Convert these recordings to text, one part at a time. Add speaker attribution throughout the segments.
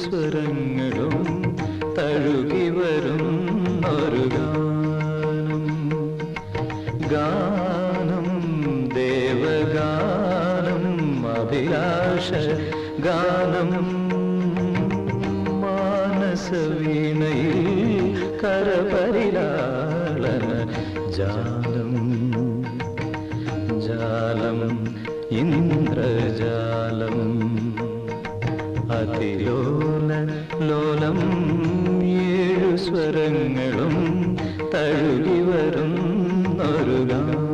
Speaker 1: സ്വരങ്ങളും തഴുകി വരുന്നൊരു ഗാനം. ഗാനം ദേവഗാനം അഭിലാഷ ഗാനം. മാനസവീണയിൽ കരപരിലാളന ജാലം. ജാലം ഇന്ദ്രജാലം. അതിലോല ലോലം ഏഴു സ്വരങ്ങളും തഴുകി വരുന്നൊരു ഗാനം.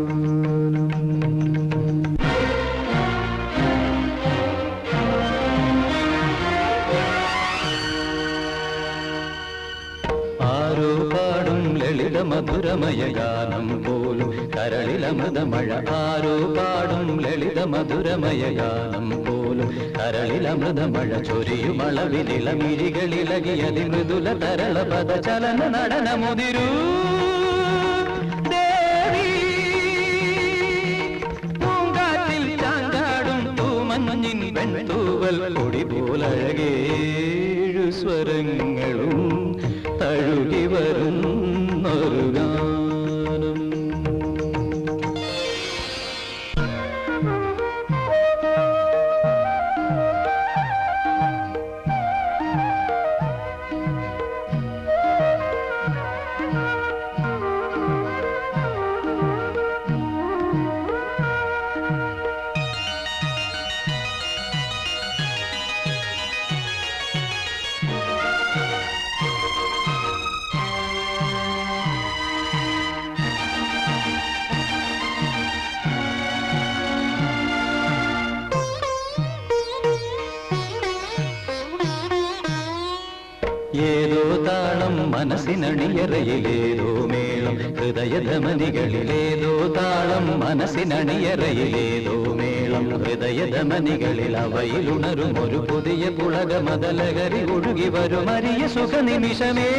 Speaker 1: ആരോ പാടും ലളിത മധുരമയ ഗാനം പോലും കരളിലമൃതമഴ. ആരോ പാടും ലളിത മധുരമയ ഗാനം പോലും കരളിലമൃതമഴ. ചൊരിയുമളവിലിളമിഴികളിളകിയതി മൃദുല തരള പദ ചലന നടനമുതിരൂ ദേവി. പൂങ്കാറ്റിൽ ചാഞ്ചാടും തൂമഞ്ഞിൻ വെൺതൂവൽ കൊടി പോലഴകേഴു സ്വരങ്ങളും തഴുകി വരുന്നൊരു ഗാനം. ഏതോ താളം മനസ്സിനണിയറയിലേതോ മേളം ഹൃദയധമനികളിലേതോ താളം മനസ്സിനണിയറയിലേതോ മേളം ഹൃദയധമനികളിൽ അവയിലുണരും ഒരു പുതിയ പുളക മദലകരി ഒഴുകി വരും അരിയ സുഖനിമിഷമേ.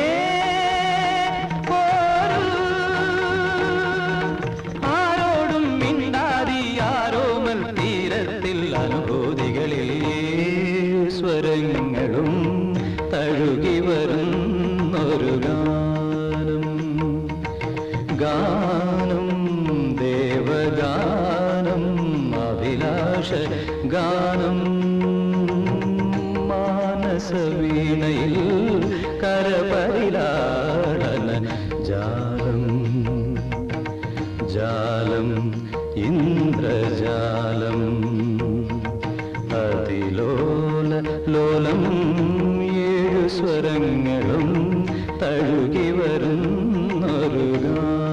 Speaker 1: ആരോടും മിണ്ടാതി ആരോമൽ തീരത്തിൽ അനുഭൂതികളിൽ സ്വരങ്ങളും തഴുകി വരുന്നൊരു ഗാനം. ഗാനം ദേവഗാനം അഭിലാഷ ഗാനം. മാനസവീണയിൽ കരപരിലാളന ജാലം. ജാലം ഇന്ദ്രജാലം. അതിലോല ലോലം സ്വരങ്ങളും തഴുകി വരുന്നൊരു ഗാനം.